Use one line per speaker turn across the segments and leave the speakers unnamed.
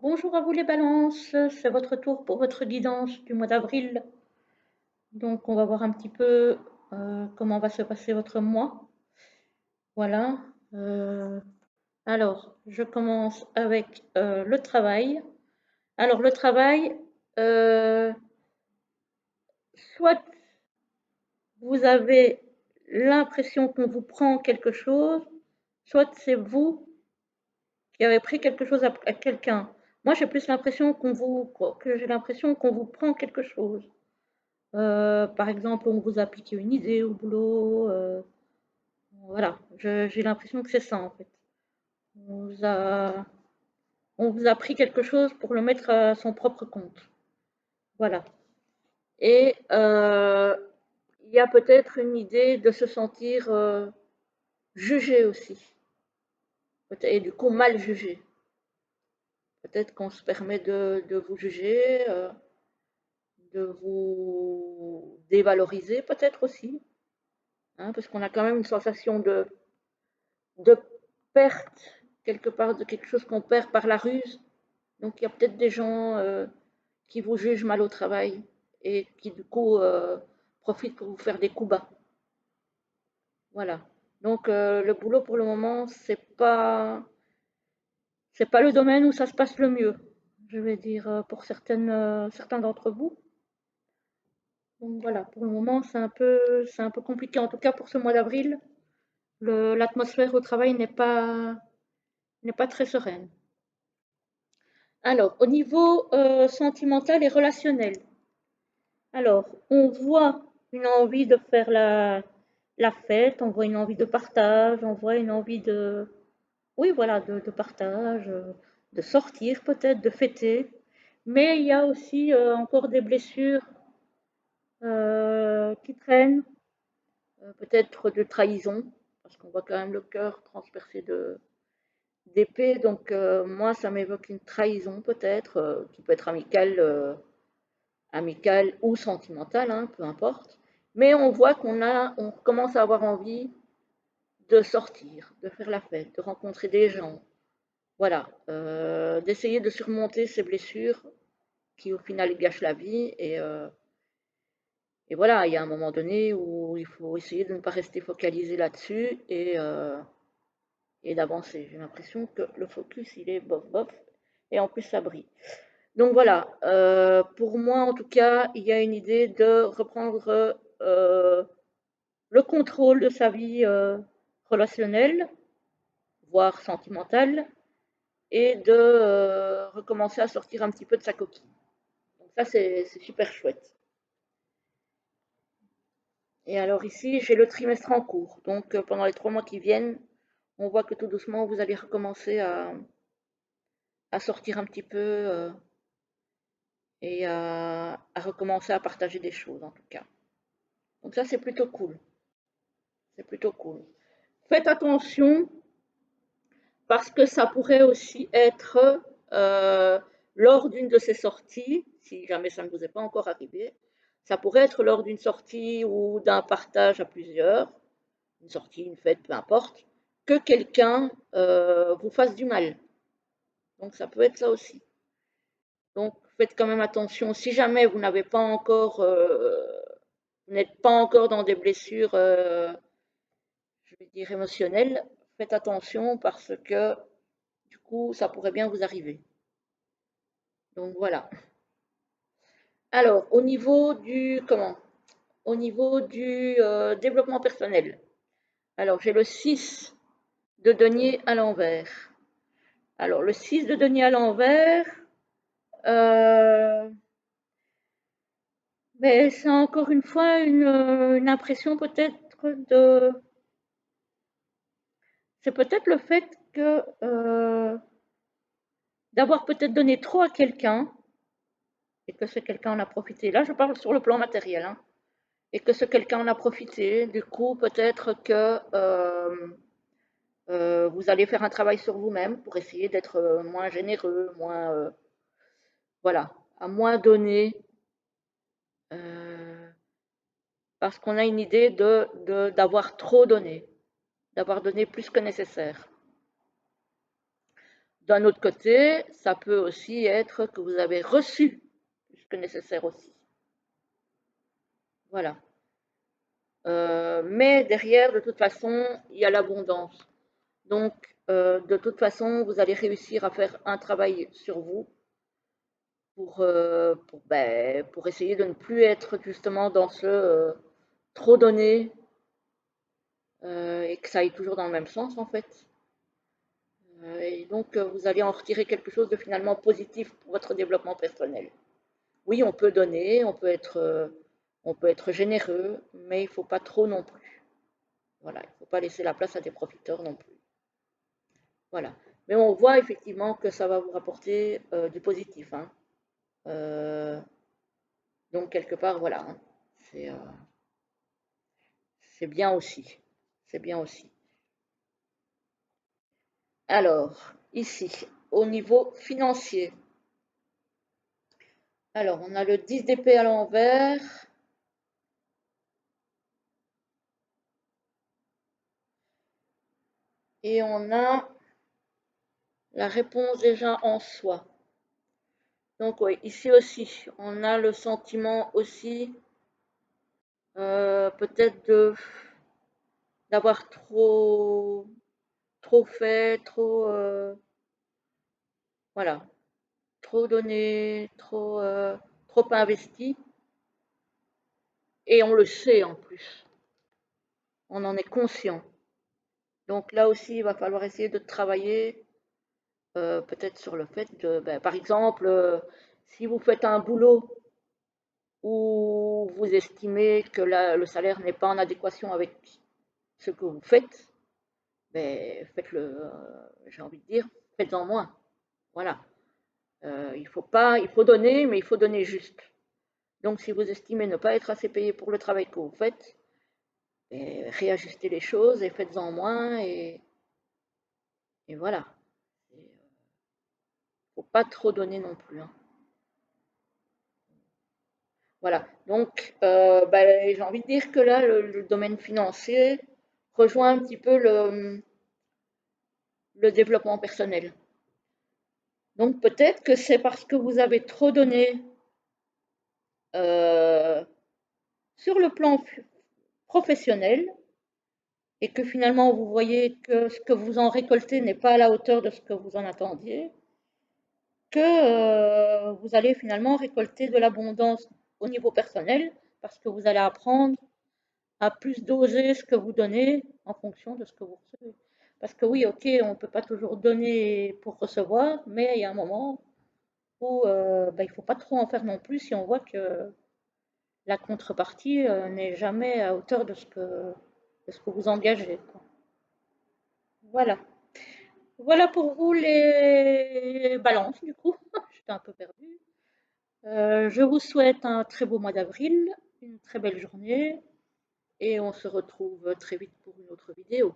Bonjour à vous les balances, c'est votre tour pour votre guidance du mois d'avril. Donc on va voir un petit peu comment va se passer votre mois. Voilà. Euh, alors, je commence avec le travail. Alors le travail, euh, soit vous avez l'impression qu'on vous prend quelque chose, soit c'est vous qui avez pris quelque chose à quelqu'un. Moi j'ai plus l'impression que j'ai l'impression qu'on vous prend quelque chose. Par exemple, on vous a piqué une idée au boulot. Voilà, j'ai l'impression que c'est ça en fait. On vous a, on vous a pris quelque chose pour le mettre à son propre compte. Voilà. Et il y a peut-être une idée de se sentir jugé aussi. Et du coup, mal jugé. Peut-être qu'on se permet de vous juger, de vous dévaloriser peut-être aussi. Hein, parce qu'on a quand même une sensation de perte, quelque part, de quelque chose qu'on perd par la ruse. Donc il y a peut-être des gens qui vous jugent mal au travail et qui du coup profitent pour vous faire des coups bas. Voilà. Donc le boulot pour le moment, c'est pas le domaine où ça se passe le mieux, je vais dire pour certains d'entre vous. Donc voilà, pour le moment, c'est un peu compliqué. En tout cas pour ce mois d'avril, l'atmosphère au travail n'est pas très sereine. Alors, au niveau sentimental et relationnel, alors, on voit une envie de faire la fête, on voit une envie de partage, on voit une envie oui, voilà, de partage, de sortir peut-être, de fêter. Mais il y a aussi encore des blessures qui traînent, peut-être de trahison, parce qu'on voit quand même le cœur transpercé d'épée. Donc, moi, ça m'évoque une trahison peut-être, qui peut être amicale ou sentimentale, hein, peu importe. Mais on voit on commence à avoir envie de sortir, de faire la fête, de rencontrer des gens. Voilà, d'essayer de surmonter ces blessures qui au final gâchent la vie. Et voilà, il y a un moment donné où il faut essayer de ne pas rester focalisé là-dessus et d'avancer. J'ai l'impression que le focus, il est bof bof, et en plus ça brille. Donc voilà, pour moi en tout cas, il y a une idée de reprendre le contrôle de sa vie relationnelle, voire sentimentale, et de recommencer à sortir un petit peu de sa coquille. Donc ça, c'est super chouette. Et alors ici, j'ai le trimestre en cours. Donc pendant les 3 mois qui viennent, on voit que tout doucement, vous allez recommencer à sortir un petit peu et à recommencer à partager des choses en tout cas. Donc ça, c'est plutôt cool. C'est plutôt cool. Faites attention parce que ça pourrait aussi être lors d'une de ces sorties, si jamais ça ne vous est pas encore arrivé, ça pourrait être lors d'une sortie ou d'un partage à plusieurs, une sortie, une fête, peu importe, que quelqu'un vous fasse du mal. Donc ça peut être ça aussi. Donc faites quand même attention. Si jamais vous n'avez pas encore, vous n'êtes pas encore dans des blessures, je vais dire émotionnelles, faites attention parce que du coup, ça pourrait bien vous arriver. Donc voilà. Alors, au niveau du développement personnel. Alors, j'ai le 6 de denier à l'envers. Alors, le 6 de denier à l'envers, euh, mais c'est encore une fois une impression peut-être de... C'est peut-être le fait que d'avoir peut-être donné trop à quelqu'un et que ce quelqu'un en a profité. Là, je parle sur le plan matériel, hein, et que ce quelqu'un en a profité. Du coup, peut-être que vous allez faire un travail sur vous-même pour essayer d'être moins généreux, moins, voilà, à moins donner, euh, parce qu'on a une idée d'avoir trop donné, d'avoir donné plus que nécessaire. D'un autre côté, ça peut aussi être que vous avez reçu plus que nécessaire aussi. Voilà. Mais derrière, de toute façon, il y a l'abondance. Donc, de toute façon, vous allez réussir à faire un travail sur vous pour essayer de ne plus être justement dans ce trop donné et que ça aille toujours dans le même sens en fait. Et donc, vous allez en retirer quelque chose de finalement positif pour votre développement personnel. Oui, on peut donner, on peut être généreux, mais il ne faut pas trop non plus. Voilà, il ne faut pas laisser la place à des profiteurs non plus. Voilà. Mais on voit effectivement que ça va vous rapporter du positif, hein. Euh, donc quelque part, voilà, hein, c'est euh, c'est bien aussi. C'est bien aussi. Alors, ici, au niveau financier, alors on a le 10 d'épée à l'envers et on a la réponse déjà en soi. Donc oui, ici aussi, on a le sentiment aussi peut-être de d'avoir trop fait, voilà, trop donné, trop investi, et on le sait en plus, on en est conscient. Donc là aussi, il va falloir essayer de travailler peut-être sur le fait de, ben, par exemple, si vous faites un boulot où vous estimez que le salaire n'est pas en adéquation avec ce que vous faites, ben, faites-le, j'ai envie de dire, faites-en moins. Voilà. Il faut donner, mais il faut donner juste. Donc, si vous estimez ne pas être assez payé pour le travail que vous faites, ben, réajustez les choses et faites-en moins et voilà. Il ne faut pas trop donner non plus, hein. Voilà. Donc, ben, j'ai envie de dire que là, le domaine financier rejoint un petit peu le développement personnel. Donc, peut-être que c'est parce que vous avez trop donné euh, sur le plan professionnel et que finalement vous voyez que ce que vous en récoltez n'est pas à la hauteur de ce que vous en attendiez, que vous allez finalement récolter de l'abondance au niveau personnel parce que vous allez apprendre à plus doser ce que vous donnez en fonction de ce que vous recevez. Parce que oui, ok, on ne peut pas toujours donner pour recevoir, mais il y a un moment où ben, il ne faut pas trop en faire non plus si on voit que la contrepartie n'est jamais à hauteur de ce que vous engagez, quoi. Voilà. Voilà pour vous les balances, du coup. J'étais un peu perdue. Je vous souhaite un très beau mois d'avril, une très belle journée, et on se retrouve très vite pour une autre vidéo.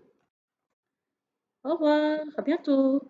Au revoir, à bientôt.